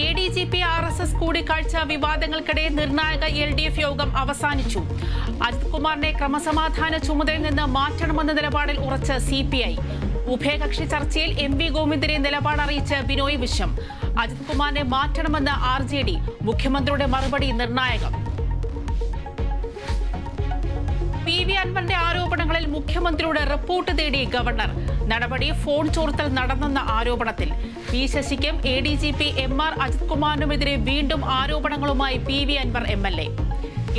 ADGP RSS കൂടിക്കാഴ്ച വിവാദങ്ങൾക്കിടെ നിർണായക LDF യോഗം അവസാനിച്ചു. അജിത് കുമാറിനെ ക്രമസമാധാന ചുമതലയിൽ നിന്ന് മാറ്റണമെന്ന നിലപാടിൽ ഉറച്ച് CPI. ഉഭയകക്ഷി ചർച്ചയിൽ MV ഗോവിന്ദനെ നിലപാട് അറിയിച്ച് ബിനോയ് വിശ്വം. അജിത് കുമാറിനെ മാറ്റണമെന്ന് RJD. മുഖ്യമന്ത്രിയുടെ മറുപടി നിർണായകം. PV അൻവറിന്റെ ആരോപണങ്ങളിൽ മുഖ്യമന്ത്രിയുടെ റിപ്പോർട്ട് തേടി ഗവർണർ. നടപടി ഫോൺ ചോർത്തൽ നടന്നെന്ന ആരോപണത്തിൽ. P ശശിക്കും ADGP MR അജിത് കുമാറിനുമെതിരെ വീണ്ടും ആരോപണങ്ങളുമായി PV അൻവർ MLA.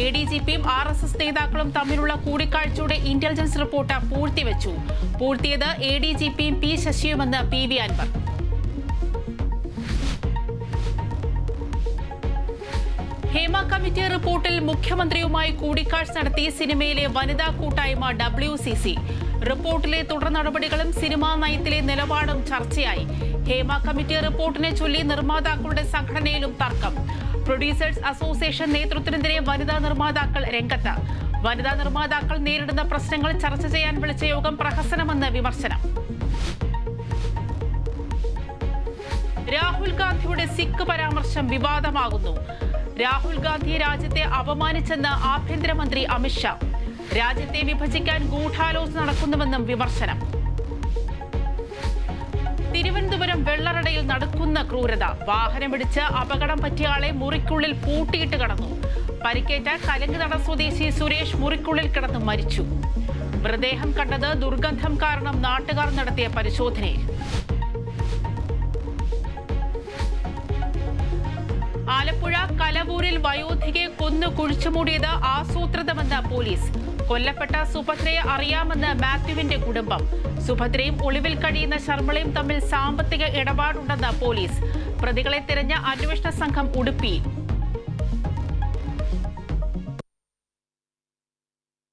ADGPയും RSS നേതാക്കളും തമ്മിലുള്ള കൂടിക്കാഴ്ചയുടെ ഇന്റലിജൻസ് റിപ്പോർട്ട് പൂഴ്ത്തിവെച്ചു. പൂഴ്ത്തിയത് ADGPയും P ശശിയുമെന്ന് PV അൻവർ. ഹേമ കമ്മിറ്റി റിപ്പോർട്ടിൽ മുഖ്യമന്ത്രിയുമായി കൂടിക്കാഴ്ച നടത്തി സിനിമയിലെ വനിതാ കൂട്ടായ്മ WCC. റിപ്പോർട്ടിലെ തുടർ നടപടികളും സിനിമാ നയത്തിലെ നിലപാടും ചർച്ചയായി. ഹേമ കമ്മിറ്റി റിപ്പോർട്ടിനെ ചൊല്ലി നിർമ്മാതാക്കളുടെ സംഘടനയിലും തർക്കം. പ്രൊഡ്യൂസേഴ്സ് അസോസിയേഷൻ നേതൃത്വത്തിനെതിരെ വനിതാ നിർമ്മാതാക്കൾ രംഗത്ത്. വനിതാ നിർമ്മാതാക്കൾ നേരിടുന്ന പ്രശ്നങ്ങൾ ചർച്ച ചെയ്യാൻ വിളിച്ച യോഗം പ്രഹസനമെന്ന് വിമർശനം. രാഹുൽ ഗാന്ധിയുടെ സിഖ് പരാമർശം വിവാദമാകുന്നു. രാഹുൽ ഗാന്ധി രാജ്യത്തെ അപമാനിച്ചെന്ന് ആഭ്യന്തരമന്ത്രി അമിത്ഷാ. രാജ്യത്തെ വിഭജിക്കാൻ ഗൂഢാലോചന നടക്കുന്നുവെന്നും വിമർശനം. തിരുവനന്തപുരം വെള്ളറടയിൽ നടക്കുന്ന ക്രൂരത. വാഹനമിടിച്ച് അപകടം പറ്റിയ ആളെ മുറിക്കുള്ളിൽ പൂട്ടിയിട്ട് കടന്നു. പരിക്കേറ്റ കലങ്കുതട സ്വദേശി സുരേഷ് മുറിക്കുള്ളിൽ കിടന്ന് മരിച്ചു. മൃതദേഹം കണ്ടത് ദുർഗന്ധം കാരണം നാട്ടുകാർ നടത്തിയ പരിശോധനയിൽ. ആലപ്പുഴ കലവൂരിൽ വയോധികയെ കൊന്നു കുഴിച്ചുമൂടിയത് ആസൂത്രിതമെന്ന് പോലീസ്. കൊല്ലപ്പെട്ട സുഭദ്രയെ അറിയാമെന്ന് മാത്യുവിന്റെ കുടുംബം. സുഭദ്രയും ഒളിവിൽ കഴിയുന്ന ശർമ്മളയും തമ്മിൽ സാമ്പത്തിക ഇടപാടുണ്ടെന്ന് പോലീസ്. പ്രതികളെ തിരഞ്ഞ അന്വേഷണ സംഘം ഉടുപ്പിയിൽ.